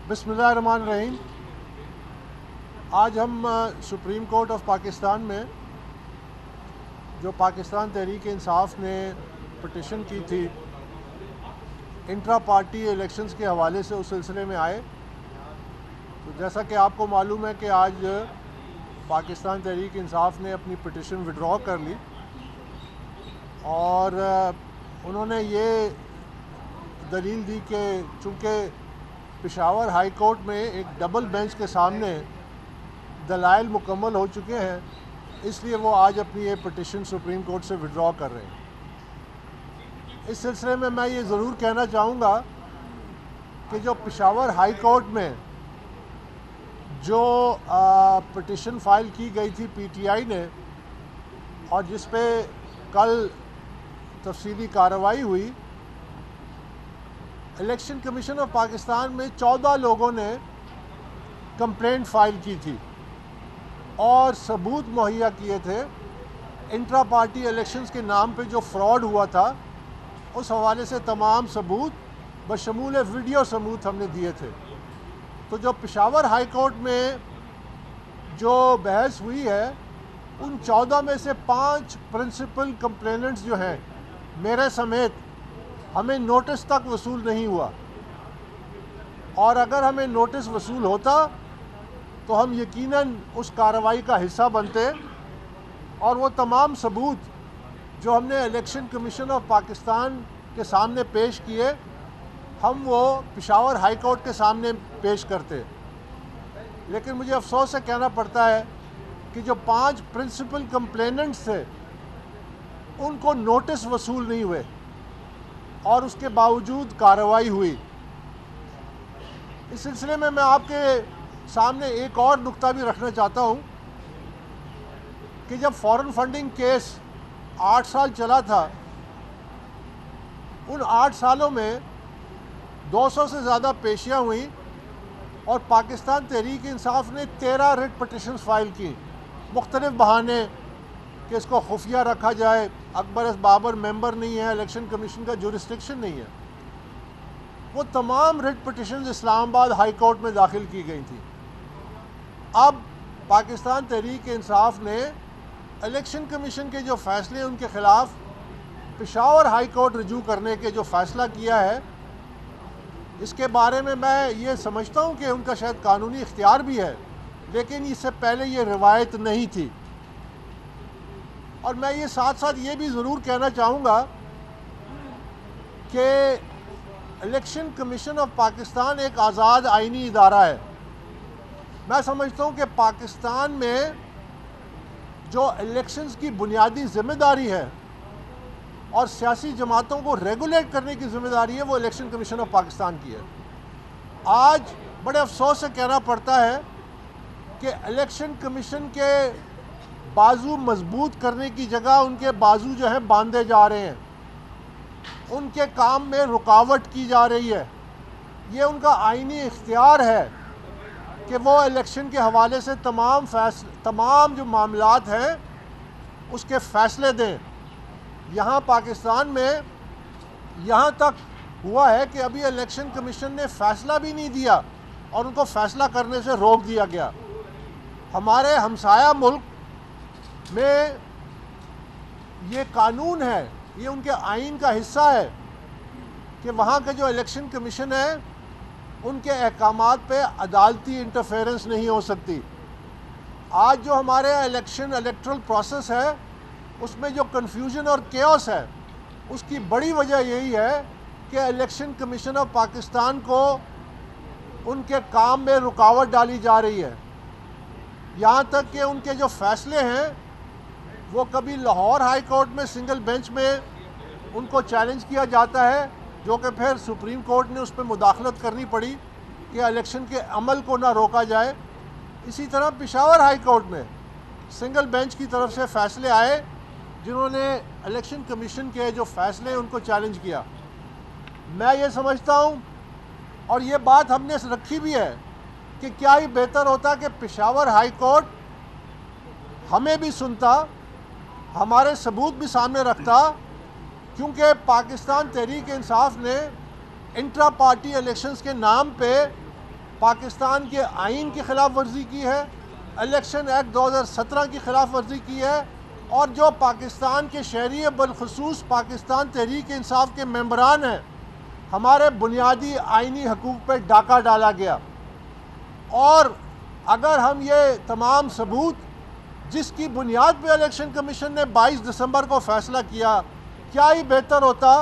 بسم اللہ الرحمن الرحیم۔ آج ہم سپریم کورٹ آف پاکستان میں جو پاکستان تحریک انصاف نے پٹیشن کی تھی انٹرا پارٹی الیکشنز کے حوالے سے، اس سلسلے میں آئے تو جیسا کہ آپ کو معلوم ہے کہ آج پاکستان تحریک انصاف نے اپنی پٹیشن وڈرا کر لی اور انہوں نے یہ دلیل دی کہ چونکہ پشاور ہائی کورٹ میں ایک ڈبل بینچ کے سامنے دلائل مکمل ہو چکے ہیں، اس لیے وہ آج اپنی یہ پٹیشن سپریم کورٹ سے وڈرا کر رہے ہیں۔ اس سلسلے میں یہ ضرور کہنا چاہوں گا کہ جو پشاور ہائی کورٹ میں جو پٹیشن فائل کی گئی تھی پی ٹی آئی نے اور جس پہ کل تفصیلی کارروائی ہوئی، الیکشن کمیشن آف پاکستان میں 14 لوگوں نے کمپلینٹ فائل کی تھی اور ثبوت مہیا کیے تھے انٹرا پارٹی الیکشنز کے نام پہ جو فراڈ ہوا تھا، اس حوالے سے تمام ثبوت بشمول ویڈیو ثبوت ہم نے دیے تھے۔ تو جو پشاور ہائی کورٹ میں جو بحث ہوئی ہے، ان 14 میں سے 5 پرنسپل کمپلیننٹس جو ہیں میرے سمیت، ہمیں نوٹس تک وصول نہیں ہوا، اور اگر ہمیں نوٹس وصول ہوتا تو ہم یقیناً اس کارروائی کا حصہ بنتے اور وہ تمام ثبوت جو ہم نے الیکشن کمیشن آف پاکستان کے سامنے پیش کیے، ہم وہ پشاور ہائی کورٹ کے سامنے پیش کرتے۔ لیکن مجھے افسوس سے کہنا پڑتا ہے کہ جو 5 پرنسپل کمپلیننٹس تھے ان کو نوٹس وصول نہیں ہوئے اور اس کے باوجود کارروائی ہوئی۔ اس سلسلے میں آپ کے سامنے ایک اور نقطہ بھی رکھنا چاہتا ہوں کہ جب فورن فنڈنگ کیس 8 سال چلا تھا، ان 8 سالوں میں 200 سے زیادہ پیشیاں ہوئیں اور پاکستان تحریک انصاف نے 13 ریٹ پٹیشنز فائل کی، مختلف بہانے کہ اس کو خفیہ رکھا جائے، اکبر ایس بابر ممبر نہیں ہے، الیکشن کمیشن کا جورسڈکشن نہیں ہے۔ وہ تمام ریٹ پٹیشنز اسلام آباد ہائی کورٹ میں داخل کی گئی تھی۔ اب پاکستان تحریک انصاف نے الیکشن کمیشن کے جو فیصلے ان کے خلاف پشاور ہائی کورٹ رجوع کرنے کے جو فیصلہ کیا ہے، اس کے بارے میں یہ سمجھتا ہوں کہ ان کا شاید قانونی اختیار بھی ہے، لیکن اس سے پہلے یہ روایت نہیں تھی۔ اور میں یہ ساتھ ساتھ یہ بھی ضرور کہنا چاہوں گا کہ الیکشن کمیشن آف پاکستان ایک آزاد آئینی ادارہ ہے۔ میں سمجھتا ہوں کہ پاکستان میں جو الیکشنز کی بنیادی ذمہ داری ہے اور سیاسی جماعتوں کو ریگولیٹ کرنے کی ذمہ داری ہے، وہ الیکشن کمیشن آف پاکستان کی ہے۔ آج بڑے افسوس سے کہنا پڑتا ہے کہ الیکشن کمیشن کے بازو مضبوط کرنے کی جگہ ان کے بازو جو ہیں باندھے جا رہے ہیں، ان کے کام میں رکاوٹ کی جا رہی ہے۔ یہ ان کا آئینی اختیار ہے کہ وہ الیکشن کے حوالے سے تمام جو معاملات ہیں اس کے فیصلے دیں۔ یہاں پاکستان میں یہاں تک ہوا ہے کہ ابھی الیکشن کمیشن نے فیصلہ بھی نہیں دیا اور ان کو فیصلہ کرنے سے روک دیا گیا۔ ہمارے ہمسایہ ملک میں یہ قانون ہے، یہ ان کے آئین کا حصہ ہے کہ وہاں کا جو الیکشن کمیشن ہے ان کے احکامات پہ عدالتی انٹرفیرنس نہیں ہو سکتی۔ آج جو ہمارے الیکٹرل پروسیس ہے، اس میں جو کنفیوژن اور کیوس ہے، اس کی بڑی وجہ یہی ہے کہ الیکشن کمیشن آف پاکستان کو ان کے کام میں رکاوٹ ڈالی جا رہی ہے، یہاں تک کہ ان کے جو فیصلے ہیں وہ کبھی لاہور ہائی کورٹ میں سنگل بینچ میں ان کو چیلنج کیا جاتا ہے، جو کہ پھر سپریم کورٹ نے اس پہ مداخلت کرنی پڑی کہ الیکشن کے عمل کو نہ روکا جائے۔ اسی طرح پشاور ہائی کورٹ میں سنگل بینچ کی طرف سے فیصلے آئے جنہوں نے الیکشن کمیشن کے جو فیصلے ان کو چیلنج کیا۔ میں یہ سمجھتا ہوں اور یہ بات ہم نے رکھی بھی ہے کہ کیا ہی بہتر ہوتا کہ پشاور ہائی کورٹ ہمیں بھی سنتا، ہمارے ثبوت بھی سامنے رکھتا، کیونکہ پاکستان تحریک انصاف نے انٹرا پارٹی الیکشنز کے نام پہ پاکستان کے آئین کی خلاف ورزی کی ہے، الیکشن ایکٹ 2017 کی خلاف ورزی کی ہے، اور جو پاکستان کے شہری بالخصوص پاکستان تحریک انصاف کے ممبران ہیں، ہمارے بنیادی آئینی حقوق پہ ڈاکہ ڈالا گیا۔ اور اگر ہم یہ تمام ثبوت جس کی بنیاد پہ الیکشن کمیشن نے 22 دسمبر کو فیصلہ کیا، کیا ہی بہتر ہوتا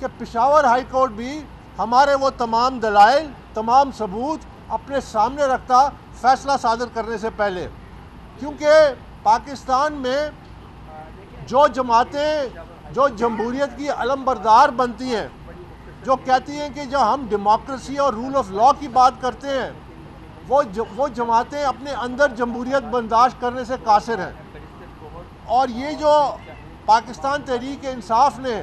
کہ پشاور ہائی کورٹ بھی ہمارے وہ تمام دلائل، تمام ثبوت اپنے سامنے رکھتا فیصلہ صادر کرنے سے پہلے۔ کیونکہ پاکستان میں جو جماعتیں جو جمہوریت کی علم بردار بنتی ہیں، جو کہتی ہیں کہ جو ہم ڈیموکریسی اور رول آف لاء کی بات کرتے ہیں، وہ جماعتیں اپنے اندر جمہوریت برداشت کرنے سے قاصر ہیں۔ اور یہ جو پاکستان تحریک انصاف نے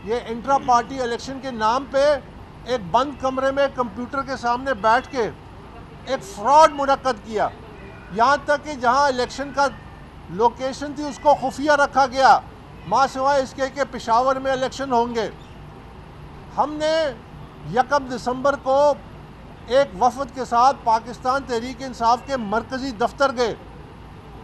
یہ انٹرا پارٹی الیکشن کے نام پہ ایک بند کمرے میں کمپیوٹر کے سامنے بیٹھ کے ایک فراڈ منعقد کیا، یہاں تک کہ جہاں الیکشن کا لوکیشن تھی اس کو خفیہ رکھا گیا، ماں سوائے اس کے کہ پشاور میں الیکشن ہوں گے۔ ہم نے 1 دسمبر کو ایک وفد کے ساتھ پاکستان تحریک انصاف کے مرکزی دفتر گئے،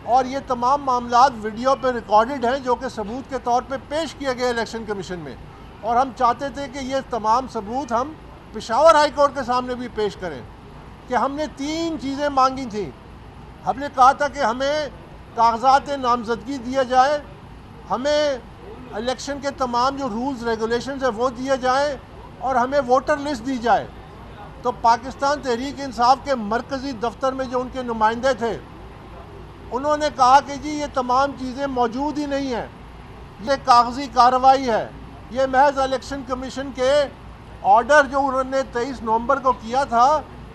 اور یہ تمام معاملات ویڈیو پہ ریکارڈڈ ہیں جو کہ ثبوت کے طور پہ پیش کیے گئے الیکشن کمیشن میں، اور ہم چاہتے تھے کہ یہ تمام ثبوت ہم پشاور ہائی کورٹ کے سامنے بھی پیش کریں کہ ہم نے 3 چیزیں مانگی تھیں۔ ہم نے کہا تھا کہ ہمیں کاغذات نامزدگی دیا جائے، ہمیں الیکشن کے تمام جو رولز ریگولیشنز ہیں وہ دیے جائیں، اور ہمیں ووٹر لسٹ دی جائے۔ تو پاکستان تحریک انصاف کے مرکزی دفتر میں جو ان کے نمائندے تھے، انہوں نے کہا کہ جی یہ تمام چیزیں موجود ہی نہیں ہیں، یہ کاغذی کارروائی ہے، یہ محض الیکشن کمیشن کے آرڈر جو انہوں نے 23 نومبر کو کیا تھا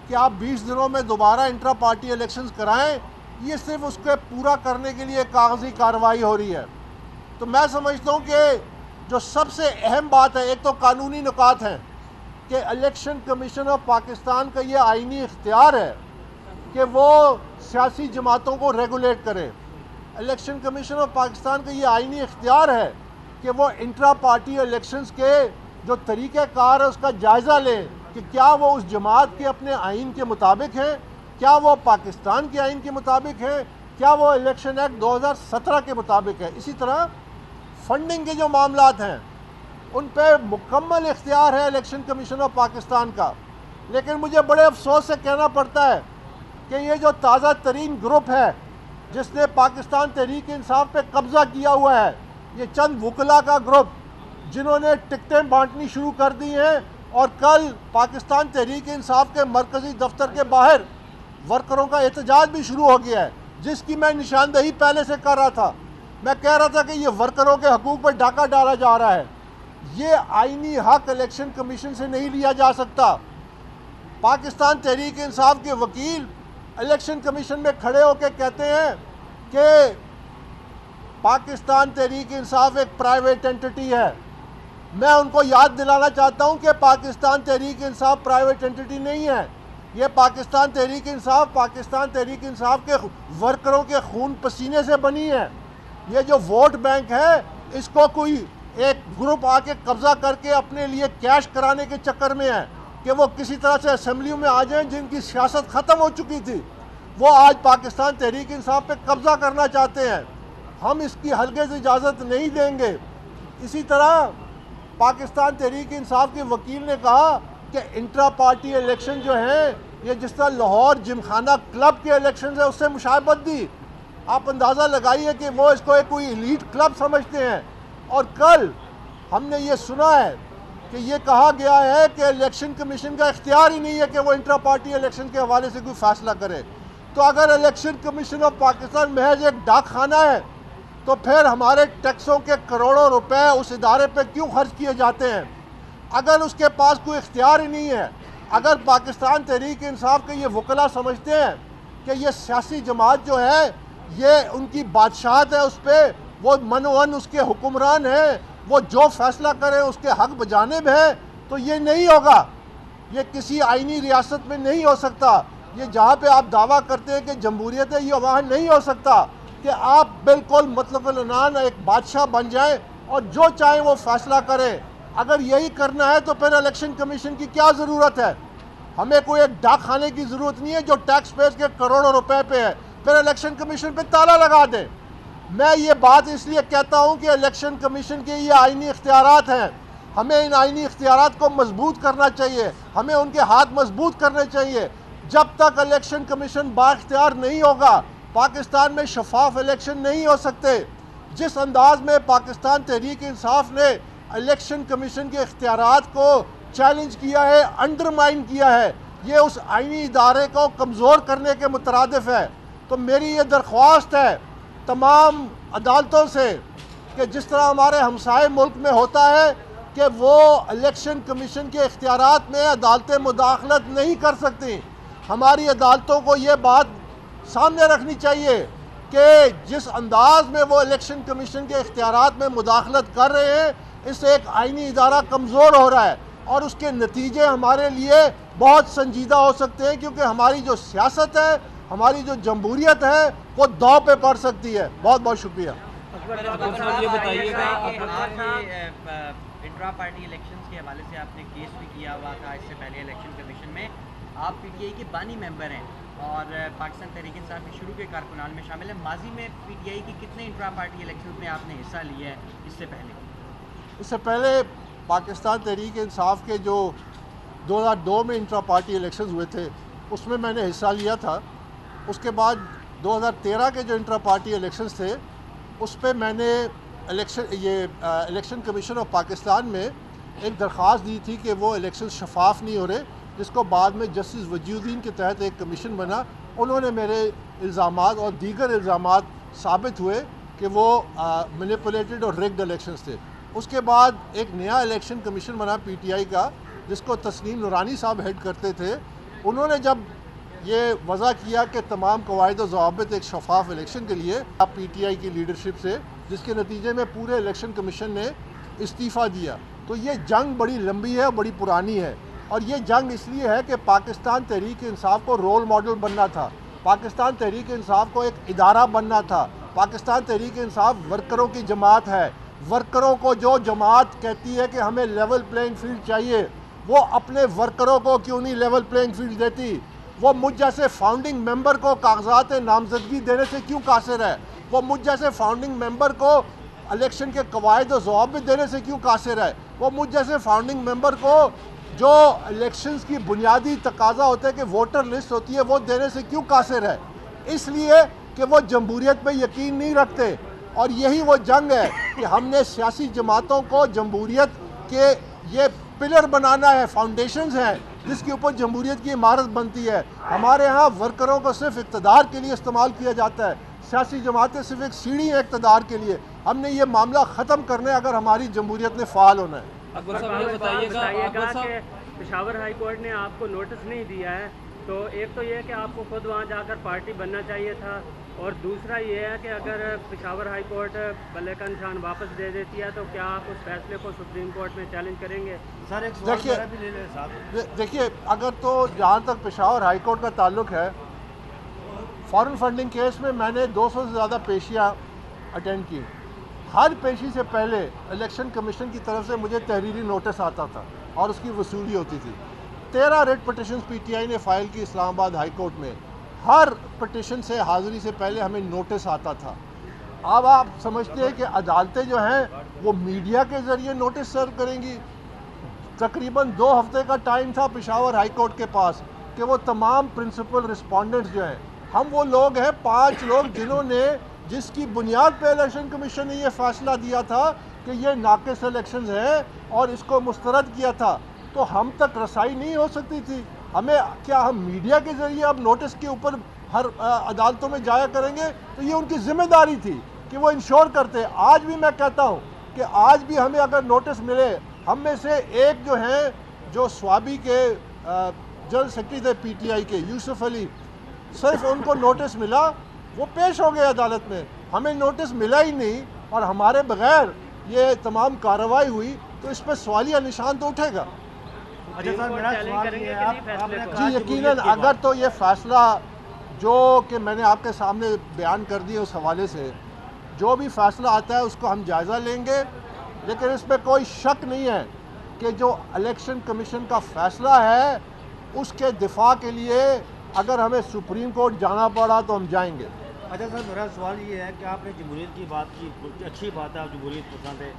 کہ آپ 20 دنوں میں دوبارہ انٹرا پارٹی الیکشنز کرائیں، یہ صرف اس کے پورا کرنے کے لیے کاغذی کارروائی ہو رہی ہے۔ تو میں سمجھتا ہوں کہ جو سب سے اہم بات ہے، ایک تو قانونی نکات ہیں کہ الیکشن کمیشن آف پاکستان کا یہ آئینی اختیار ہے کہ وہ سیاسی جماعتوں کو ریگولیٹ کرے۔ الیکشن کمیشن آف پاکستان کا یہ آئینی اختیار ہے کہ وہ انٹرا پارٹی الیکشنز کے جو طریقہ کار ہے اس کا جائزہ لے کہ کیا وہ اس جماعت کے اپنے آئین کے مطابق ہیں، کیا وہ پاکستان کے آئین کے مطابق ہیں، کیا وہ الیکشن ایکٹ 2017 کے مطابق ہے۔ اسی طرح فنڈنگ کے جو معاملات ہیں ان پہ مکمل اختیار ہے الیکشن کمیشن آف پاکستان کا۔ لیکن مجھے بڑے افسوس سے کہنا پڑتا ہے کہ یہ جو تازہ ترین گروپ ہے جس نے پاکستان تحریک انصاف پہ قبضہ کیا ہوا ہے، یہ چند وکلا کا گروپ جنہوں نے ٹکٹیں بانٹنی شروع کر دی ہیں، اور کل پاکستان تحریک انصاف کے مرکزی دفتر کے باہر ورکروں کا احتجاج بھی شروع ہو گیا ہے، جس کی میں نشاندہی پہلے سے کر رہا تھا۔ میں کہہ رہا تھا کہ یہ ورکروں کے حقوق پر ڈاکہ ڈالا جا رہا ہے، یہ آئینی حق الیکشن کمیشن سے نہیں لیا جا سکتا۔ پاکستان تحریک انصاف کے وکیل الیکشن کمیشن میں کھڑے ہو کے کہتے ہیں کہ پاکستان تحریک انصاف ایک پرائیویٹ اینٹی ہے۔ میں ان کو یاد دلانا چاہتا ہوں کہ پاکستان تحریک انصاف پرائیویٹ اینٹی نہیں ہے، یہ پاکستان تحریک انصاف کے ورکروں کے خون پسینے سے بنی ہے۔ یہ جو ووٹ بینک ہے اس کو کوئی ایک گروپ آ کے قبضہ کر کے اپنے لیے کیش کرانے کے چکر میں ہے کہ وہ کسی طرح سے اسمبلیوں میں آ جائیں، جن کی سیاست ختم ہو چکی تھی، وہ آج پاکستان تحریک انصاف پہ قبضہ کرنا چاہتے ہیں۔ ہم اس کی ہرگز اجازت نہیں دیں گے۔ اسی طرح پاکستان تحریک انصاف کے وکیل نے کہا کہ انٹرا پارٹی الیکشن جو ہیں یہ جس طرح لاہور جمخانہ کلب کے الیکشنز ہیں اس سے مشابہت دی۔ آپ اندازہ لگائیے کہ وہ اس کو ایک کوئی ایلیٹ کلب سمجھتے ہیں، اور کل ہم نے یہ سنا ہے کہ یہ کہا گیا ہے کہ الیکشن کمیشن کا اختیار ہی نہیں ہے کہ وہ انٹرا پارٹی الیکشن کے حوالے سے کوئی فیصلہ کرے۔ تو اگر الیکشن کمیشن آف پاکستان محض ایک ڈاک خانہ ہے تو پھر ہمارے ٹیکسوں کے کروڑوں روپے اس ادارے پہ کیوں خرچ کیے جاتے ہیں؟ اگر اس کے پاس کوئی اختیار ہی نہیں ہے، اگر پاکستان تحریک انصاف کے یہ وکلا سمجھتے ہیں کہ یہ سیاسی جماعت جو ہے یہ ان کی بادشاہت ہے، اس پہ وہ منوان اس کے حکمران ہیں، وہ جو فیصلہ کریں اس کے حق بجانب ہے، تو یہ نہیں ہوگا، یہ کسی آئینی ریاست میں نہیں ہو سکتا۔ یہ جہاں پہ آپ دعویٰ کرتے ہیں کہ جمہوریت ہے، یہ وہاں نہیں ہو سکتا کہ آپ بالکل مطلق العنان ایک بادشاہ بن جائیں اور جو چاہیں وہ فیصلہ کریں۔ اگر یہی کرنا ہے تو پھر الیکشن کمیشن کی کیا ضرورت ہے؟ ہمیں کوئی ایک ڈاک خانے کی ضرورت نہیں ہے جو ٹیکس پیئرز کے کروڑوں روپے پہ ہے پھر الیکشن کمیشن پہ تالا لگا دیں. میں یہ بات اس لیے کہتا ہوں کہ الیکشن کمیشن کے یہ آئینی اختیارات ہیں, ہمیں ان آئینی اختیارات کو مضبوط کرنا چاہیے, ہمیں ان کے ہاتھ مضبوط کرنے چاہیے. جب تک الیکشن کمیشن با اختیار نہیں ہوگا پاکستان میں شفاف الیکشن نہیں ہو سکتے. جس انداز میں پاکستان تحریک انصاف نے الیکشن کمیشن کے اختیارات کو چیلنج کیا ہے, انڈرمائن کیا ہے, یہ اس آئینی ادارے کو کمزور کرنے کے مترادف ہے. تو میری یہ درخواست ہے تمام عدالتوں سے کہ جس طرح ہمارے ہمسائے ملک میں ہوتا ہے کہ وہ الیکشن کمیشن کے اختیارات میں عدالتیں مداخلت نہیں کر سکتی, ہماری عدالتوں کو یہ بات سامنے رکھنی چاہیے کہ جس انداز میں وہ الیکشن کمیشن کے اختیارات میں مداخلت کر رہے ہیں اس سے ایک آئینی ادارہ کمزور ہو رہا ہے اور اس کے نتیجے ہمارے لیے بہت سنجیدہ ہو سکتے ہیں, کیونکہ ہماری جو سیاست ہے, ہماری جو جمہوریت ہے وہ داؤ پہ پڑ سکتی ہے. بہت بہت شکریہ. یہ بتائیے گا انٹرا پارٹی الیکشنز کے حوالے سے آپ نے کیس بھی کیا ہوا تھا اس سے پہلے الیکشن کمیشن میں, آپ پی ٹی آئی کے بانی ممبر ہیں اور پاکستان تحریک انصاف کے شروع کے کارکنان میں شامل ہیں. ماضی میں پی ٹی آئی کی کتنے انٹرا پارٹی الیکشنز میں آپ نے حصہ لیا ہے اس سے پہلے؟ اس سے پہلے پاکستان تحریک انصاف کے جو 2002 میں انٹرا پارٹی الیکشنز ہوئے تھے اس میں میں نے حصہ لیا تھا. اس کے بعد 2013 کے جو انٹرا پارٹی الیکشنز تھے اس پہ میں نے الیکشن کمیشن آف پاکستان میں ایک درخواست دی تھی کہ وہ الیکشن شفاف نہیں ہو رہے, جس کو بعد میں جسٹس وجی الدین کے تحت ایک کمیشن بنا. انہوں نے میرے الزامات اور دیگر الزامات ثابت ہوئے کہ وہ مینیپولیٹڈ اور ریگڈ الیکشنز تھے. اس کے بعد ایک نیا الیکشن کمیشن بنا پی ٹی آئی کا جس کو تسنیم نورانی صاحب ہیڈ کرتے تھے. انہوں نے جب یہ وضع کیا کہ تمام قواعد و ضوابط ایک شفاف الیکشن کے لیے پی ٹی آئی کی لیڈرشپ سے, جس کے نتیجے میں پورے الیکشن کمیشن نے استعفیٰ دیا. تو یہ جنگ بڑی لمبی ہے, بڑی پرانی ہے, اور یہ جنگ اس لیے ہے کہ پاکستان تحریک انصاف کو رول ماڈل بننا تھا, پاکستان تحریک انصاف کو ایک ادارہ بننا تھا. پاکستان تحریک انصاف ورکروں کی جماعت ہے. ورکروں کو جو جماعت کہتی ہے کہ ہمیں لیول پلینگ فیلڈ چاہیے, وہ اپنے ورکروں کو کیوں نہیں لیول پلینگ فیلڈ دیتی؟ وہ مجھ جیسے فاؤنڈنگ ممبر کو کاغذات نامزدگی دینے سے کیوں قاصر ہے؟ وہ مجھ جیسے فاؤنڈنگ ممبر کو الیکشن کے قواعد و ضوابط دینے سے کیوں قاصر ہے؟ وہ مجھ جیسے فاؤنڈنگ ممبر کو جو الیکشنز کی بنیادی تقاضا ہوتا ہے کہ ووٹر لسٹ ہوتی ہے وہ دینے سے کیوں قاصر ہے؟ اس لیے کہ وہ جمہوریت پہ یقین نہیں رکھتے. اور یہی وہ جنگ ہے کہ ہم نے سیاسی جماعتوں کو جمہوریت کے یہ پلر بنانا ہے, فاؤنڈیشنز ہیں جس کے اوپر جمہوریت کی عمارت بنتی ہے. ہمارے ہاں ورکروں کو صرف اقتدار کے لیے استعمال کیا جاتا ہے, سیاسی جماعتیں صرف ایک سیڑھی ہیں اقتدار کے لیے. ہم نے یہ معاملہ ختم کرنا ہے اگر ہماری جمہوریت نے فعال ہونا ہے. اکبر صاحب یہ بتائیے گا کہ پشاور ہائی کورٹ نے آپ کو نوٹس نہیں دیا ہے, تو ایک تو یہ کہ آپ کو خود وہاں جا کر پارٹی بننا چاہیے تھا, اور دوسرا یہ ہے کہ اگر پشاور ہائی کورٹ بلے کا نشان واپس دے دیتی ہے تو کیا آپ اس فیصلے کو سپریم کورٹ میں چیلنج کریں گے؟ دیکھیے اگر تو جہاں تک پشاور ہائی کورٹ کا تعلق ہے, فارن فنڈنگ کیس میں میں نے 200 سے زیادہ پیشیاں اٹینڈ کی. ہر پیشی سے پہلے الیکشن کمیشن کی طرف سے مجھے تحریری نوٹس آتا تھا اور اس کی وصولی ہوتی تھی. 13 rate petitions P T I نے فائل کی اسلام آباد ہائی کورٹ میں. ہر پٹیشن سے حاضری سے پہلے ہمیں نوٹس آتا تھا. اب آپ سمجھتے ہیں کہ عدالتیں جو ہیں وہ میڈیا کے ذریعے نوٹس سرو کریں گی؟ تقریباً 2 ہفتے کا ٹائم تھا پشاور ہائی کورٹ کے پاس کہ وہ تمام پرنسپل رسپونڈنٹس جو ہیں, ہم وہ لوگ ہیں 5 لوگ جنہوں نے جس کی بنیاد پہ الیکشن کمیشن نے یہ فیصلہ دیا تھا کہ یہ ناقص الیکشنز ہیں اور اس کو مسترد کیا تھا, تو ہم تک رسائی نہیں ہو سکتی تھی. ہمیں کیا ہم میڈیا کے ذریعے اب نوٹس کے اوپر ہر عدالتوں میں جایا کریں گے؟ تو یہ ان کی ذمہ داری تھی کہ وہ انشور کرتے. آج بھی میں کہتا ہوں کہ آج بھی ہمیں اگر نوٹس ملے, ہم میں سے ایک جو ہیں جو سوابی کے جنرل سیکرٹری تھے پی ٹی آئی کے, یوسف علی, صرف ان کو نوٹس ملا, وہ پیش ہو گئے عدالت میں. ہمیں نوٹس ملا ہی نہیں اور ہمارے بغیر یہ تمام کارروائی ہوئی, تو اس پہ سوالیہ نشان تو اٹھے گا. جی یقیناً اگر تو یہ فیصلہ جو کہ میں نے آپ کے سامنے بیان کر دیا اس حوالے سے, جو بھی فیصلہ آتا ہے اس کو ہم جائزہ لیں گے, لیکن اس پہ کوئی شک نہیں ہے کہ جو الیکشن کمیشن کا فیصلہ ہے اس کے دفاع کے لیے اگر ہمیں سپریم کورٹ جانا پڑا تو ہم جائیں گے۔ اچھا سر، میرا سوال یہ ہے کہ آپ نے جمہوریت کی بات کی، اچھی بات ہے، آپ جمہوریت پسند ہے۔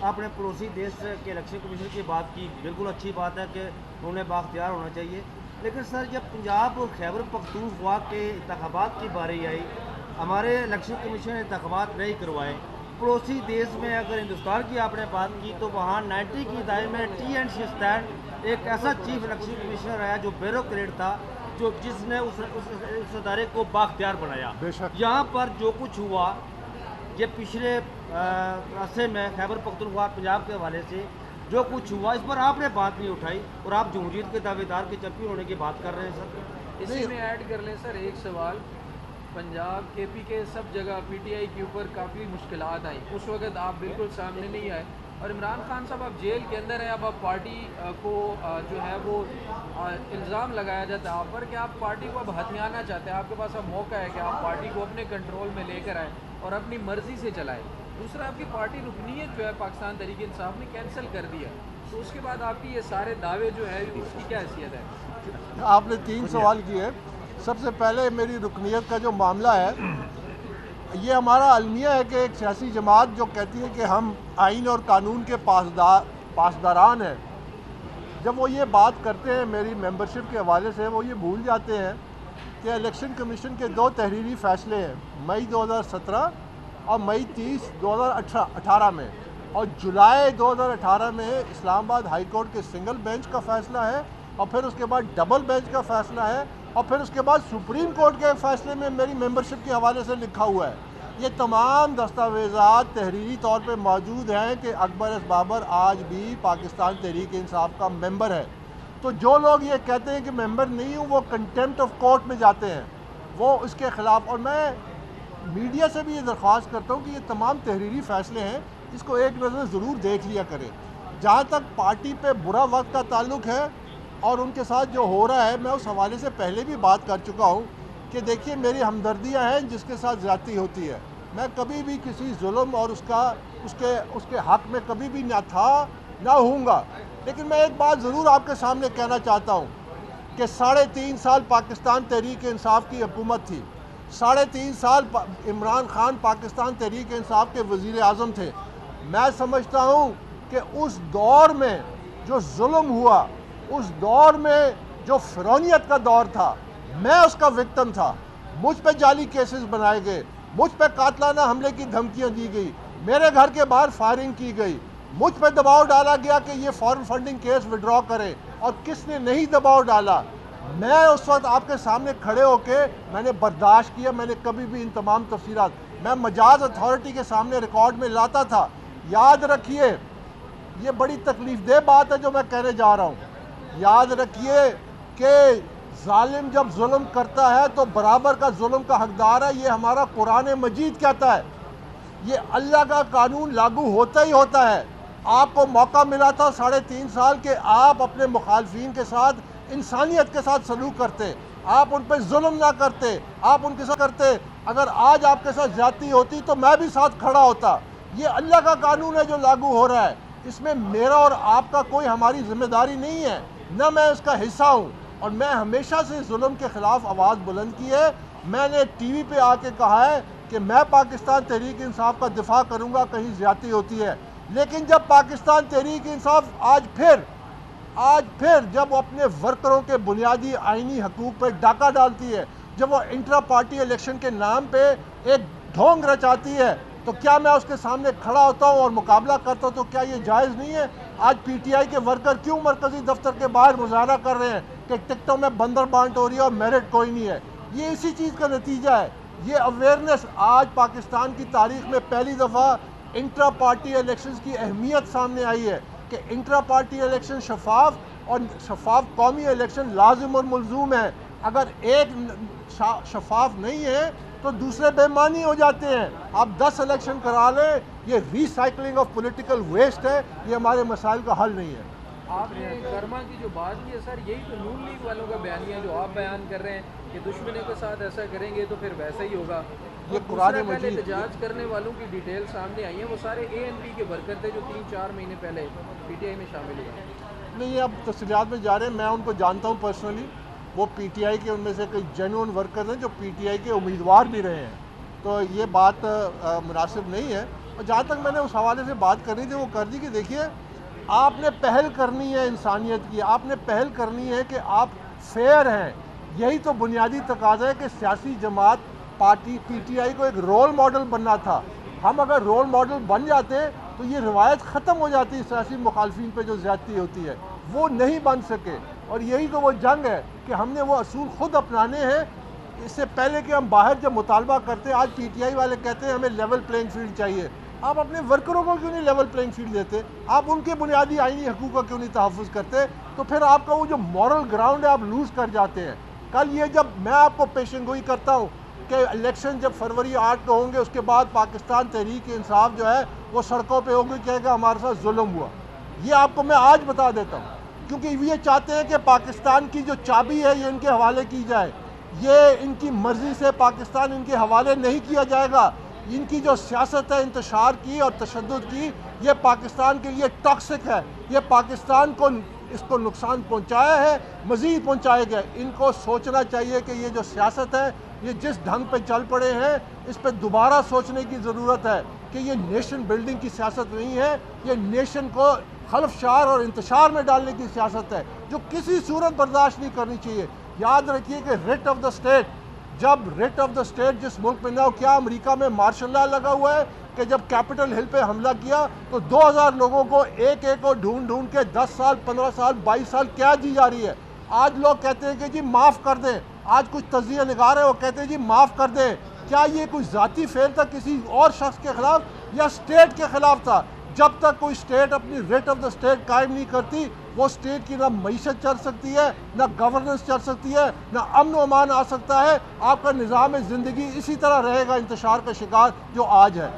آپ نے پڑوسی دیش کے الیکشن کمیشن کی بات کی، بالکل اچھی بات ہے کہ انہیں بااختیار ہونا چاہیے، لیکن سر جب پنجاب اور خیبر پختونخوا کے انتخابات کی باری آئی، ہمارے الیکشن کمیشن نے انتخابات نہیں کروائے۔ پڑوسی دیش میں اگر ہندوستان کی آپ نے بات کی تو وہاں 90 کی دہائی میں ٹی این شستین ایک ایسا چیف الیکشن کمشنر آیا جو بیوروکریٹ تھا، جس نے اس ادارے کو بااختیار بنایا۔ بے شک یہاں پر جو کچھ ہوا یہ پچھلے عرصے میں خیبر پختونخوا پنجاب کے حوالے سے جو کچھ ہوا، اس پر آپ نے بات نہیں اٹھائی اور آپ جمہوریت کے دعوے دار کے چمپئن ہونے کی بات کر رہے ہیں سر۔ اسی میں ایڈ کر لیں سر ایک سوال، پنجاب کے پی کے سب جگہ پی ٹی آئی کے اوپر کافی مشکلات آئیں، اس وقت آپ بالکل سامنے نہیں آئے، اور عمران خان صاحب آپ جیل کے اندر ہیں، اب آپ پارٹی کو جو ہے وہ الزام لگایا جاتا ہے آپ پر کہ آپ پارٹی کو اب ہتھیانا چاہتے ہیں، آپ کے پاس اب موقع ہے کہ آپ پارٹی کو اپنے کنٹرول میں لے کر آئیں اور اپنی مرضی سے چلائیں۔ دوسرا، آپ کی پارٹی رکنیت جو ہے پاکستان تحریک انصاف نے کینسل کر دیا، تو اس کے بعد آپ کی یہ سارے دعوے جو ہے اس کی کیا حیثیت ہے؟ آپ نے 3 سوال کیے۔ سب سے پہلے میری رکنیت کا جو معاملہ ہے، یہ ہمارا المیہ ہے کہ ایک سیاسی جماعت جو کہتی ہے کہ ہم آئین اور قانون کے پاسداران ہیں، جب وہ یہ بات کرتے ہیں میری ممبرشپ کے حوالے سے، وہ یہ بھول جاتے ہیں کہ الیکشن کمیشن کے 2 تحریری فیصلے ہیں، مئی 2017 اور مئی 30 2018 میں، اور جولائی 2018 میں اسلام آباد ہائی کورٹ کے سنگل بینچ کا فیصلہ ہے، اور پھر اس کے بعد ڈبل بینچ کا فیصلہ ہے، اور پھر اس کے بعد سپریم کورٹ کے فیصلے میں میری ممبرشپ کے حوالے سے لکھا ہوا ہے۔ یہ تمام دستاویزات تحریری طور پہ موجود ہیں کہ اکبر ایس بابر آج بھی پاکستان تحریک انصاف کا ممبر ہے۔ تو جو لوگ یہ کہتے ہیں کہ ممبر نہیں ہوں، وہ کنٹیمپٹ آف کورٹ میں جاتے ہیں، وہ اس کے خلاف۔ اور میں میڈیا سے بھی یہ درخواست کرتا ہوں کہ یہ تمام تحریری فیصلے ہیں، اس کو ایک نظر ضرور دیکھ لیا کریں۔ جہاں تک پارٹی پہ برا وقت کا تعلق ہے اور ان کے ساتھ جو ہو رہا ہے، میں اس حوالے سے پہلے بھی بات کر چکا ہوں کہ دیکھیے میری ہمدردیاں ہیں جس کے ساتھ زیادتی ہوتی ہے، میں کبھی بھی کسی ظلم اور اس کے حق میں کبھی بھی نہ تھا نہ ہوں گا۔ لیکن میں ایک بات ضرور آپ کے سامنے کہنا چاہتا ہوں کہ 3.5 سال پاکستان تحریک انصاف کی حکومت تھی، 3.5 سال عمران خان پاکستان تحریک انصاف کے وزیر اعظم تھے۔ میں سمجھتا ہوں کہ اس دور میں جو ظلم ہوا، اس دور میں جو فرعونیت کا دور تھا، میں اس کا وکٹم تھا۔ مجھ پہ جعلی کیسز بنائے گئے، مجھ پہ قاتلانہ حملے کی دھمکیاں دی گئی، میرے گھر کے باہر فائرنگ کی گئی، مجھ پہ دباؤ ڈالا گیا کہ یہ فارن فنڈنگ کیس وڈرا کرے، اور کس نے نہیں دباؤ ڈالا؟ میں اس وقت آپ کے سامنے کھڑے ہو کے میں نے برداشت کیا، میں نے کبھی بھی ان تمام تفصیلات میں مجاز اتھارٹی کے سامنے ریکارڈ میں لاتا تھا۔ یاد رکھیے، یہ بڑی تکلیف دہ بات ہے جو میں کہنے جا رہا ہوں، یاد رکھیے کہ ظالم جب ظلم کرتا ہے تو برابر کا ظلم کا حقدار ہے، یہ ہمارا قرآن مجید کہتا ہے، یہ اللہ کا قانون لاگو ہوتا ہی ہوتا ہے۔ آپ کو موقع ملا تھا 3.5 سال کے آپ اپنے مخالفین کے ساتھ انسانیت کے ساتھ سلوک کرتے، آپ ان پہ ظلم نہ کرتے، آپ ان کے ساتھ کرتے۔ اگر آج آپ کے ساتھ زیادتی ہوتی تو میں بھی ساتھ کھڑا ہوتا۔ یہ اللہ کا قانون ہے جو لاگو ہو رہا ہے، اس میں میرا اور آپ کا کوئی ہماری ذمہ داری نہیں ہے، نہ میں اس کا حصہ ہوں، اور میں ہمیشہ سے ظلم کے خلاف آواز بلند کی ہے۔ میں نے ٹی وی پہ آ کے کہا ہے کہ میں پاکستان تحریک انصاف کا دفاع کروں گا کہیں زیادتی ہوتی ہے، لیکن جب پاکستان تحریک انصاف آج پھر جب وہ اپنے ورکروں کے بنیادی آئینی حقوق پہ ڈاکہ ڈالتی ہے، جب وہ انٹرا پارٹی الیکشن کے نام پہ ایک ڈھونگ رچاتی ہے، تو کیا میں اس کے سامنے کھڑا ہوتا ہوں اور مقابلہ کرتا ہوں؟ تو کیا یہ جائز نہیں ہے؟ آج پی ٹی آئی کے ورکر کیوں مرکزی دفتر کے باہر مظاہرہ کر رہے ہیں کہ ٹکٹوں میں بندر بانٹ ہو رہی ہے اور میرٹ کوئی نہیں ہے؟ یہ اسی چیز کا نتیجہ ہے۔ یہ اویئرنیس آج پاکستان کی تاریخ میں پہلی دفعہ انٹرا پارٹی الیکشنز کی اہمیت سامنے آئی ہے کہ انٹرا پارٹی الیکشن شفاف، اور شفاف قومی الیکشن لازم اور ملزوم ہے۔ اگر ایک شفاف نہیں ہے تو دوسرے بے معنی ہو جاتے ہیں۔ آپ 10 الیکشن کرا لیں، یہ ری سائیکلنگ آف پولیٹیکل ویسٹ ہے، یہ ہمارے مسائل کا حل نہیں ہے۔ آپ نے کرما کی جو بات کی ہے سر، یہی تو نون لیگ والوں کا بیانیہ ہے جو آپ بیان کر رہے ہیں کہ دشمنوں کے ساتھ ایسا کریں گے تو پھر ویسا ہی ہوگا۔ یہ قرآن پہلے مجید احتجاج کرنے والوں کی ڈیٹیل سامنے آئی ہیں، وہ سارے اے این پی کے ورکر تھے جو 3-4 مہینے پہلے پی ٹی آئی میں شامل ہوئے۔ اپنے یہ اب تفصیلات میں جا رہے ہیں. میں ان کو جانتا ہوں پرسنلی, وہ پی ٹی آئی کے ان میں سے کئی جینوئن ورکرز ہیں جو پی ٹی آئی کے امیدوار بھی رہے ہیں, تو یہ بات مناسب نہیں ہے. اور جہاں تک میں نے اس حوالے سے بات کرنی تھی وہ کر دی کہ دیکھیے آپ نے پہل کرنی ہے انسانیت کی, آپ نے پہل کرنی ہے کہ آپ فیئر ہیں. یہی تو بنیادی تقاضا ہے کہ سیاسی جماعت پارٹی پی ٹی آئی کو ایک رول ماڈل بننا تھا. ہم اگر رول ماڈل بن جاتے تو یہ روایت ختم ہو جاتی سیاسی مخالفین پہ جو زیادتی ہوتی ہے, وہ نہیں بن سکے. اور یہی تو وہ جنگ ہے کہ ہم نے وہ اصول خود اپنانے ہیں. اس سے پہلے کہ ہم باہر جب مطالبہ کرتے, آج پی ٹی آئی والے کہتے ہیں ہمیں لیول پلینگ فیلڈ چاہیے. آپ اپنے ورکروں کو کیوں نہیں لیول پلینگ فیلڈ دیتے؟ آپ ان کے بنیادی آئینی حقوق کا کیوں نہیں تحفظ کرتے؟ تو پھر آپ کا وہ جو مورل گراؤنڈ ہے آپ لوز کر جاتے ہیں. کل یہ جب میں آپ کو پیشن گوئی کرتا ہوں کہ الیکشن جب فروری 8 کو ہوں گے, اس کے بعد پاکستان تحریک انصاف جو ہے وہ سڑکوں پہ ہوگی, کہے گا ہمارے ساتھ ظلم ہوا. یہ آپ کو میں آج بتا دیتا ہوں, کیونکہ یہ چاہتے ہیں کہ پاکستان کی جو چابی ہے یہ ان کے حوالے کی جائے. یہ ان کی مرضی سے پاکستان ان کے حوالے نہیں کیا جائے گا. ان کی جو سیاست ہے انتشار کی اور تشدد کی, یہ پاکستان کے لیے ٹاکسک ہے. یہ پاکستان کو اس کو نقصان پہنچایا ہے, مزید پہنچائے گا. ان کو سوچنا چاہیے کہ یہ جو سیاست ہے یہ جس ڈھنگ پہ چل پڑے ہیں اس پہ دوبارہ سوچنے کی ضرورت ہے کہ یہ نیشن بلڈنگ کی سیاست نہیں ہے, یہ نیشن کو خلفشار اور انتشار میں ڈالنے کی سیاست ہے جو کسی صورت برداشت نہیں کرنی چاہیے. یاد رکھیے کہ ریٹ آف دا اسٹیٹ, جب ریٹ آف دا اسٹیٹ جس ملک میں نہ ہو, کیا امریکہ میں مارشل لا لگا ہوا ہے کہ جب کیپٹل ہل پہ حملہ کیا تو 2000 لوگوں کو ایک ایک کو ڈھونڈ ڈھونڈ کے 10 سال 15 سال 22 سال کیا دی جا رہی ہے. آج لوگ کہتے ہیں کہ جی معاف کر دیں, آج کچھ تجزیہ نگار ہیں وہ کہتے ہیں جی معاف کر دیں. کیا یہ کوئی ذاتی فعل تھا کسی اور شخص کے خلاف یا اسٹیٹ کے خلاف تھا؟ جب تک کوئی اسٹیٹ اپنی ریٹ آف دا اسٹیٹ قائم نہیں کرتی, وہ اسٹیٹ کی نہ معیشت چل سکتی ہے, نہ گورننس چل سکتی ہے, نہ امن و امان آ سکتا ہے. آپ کا نظام زندگی اسی طرح رہے گا انتشار کا شکار جو آج ہے.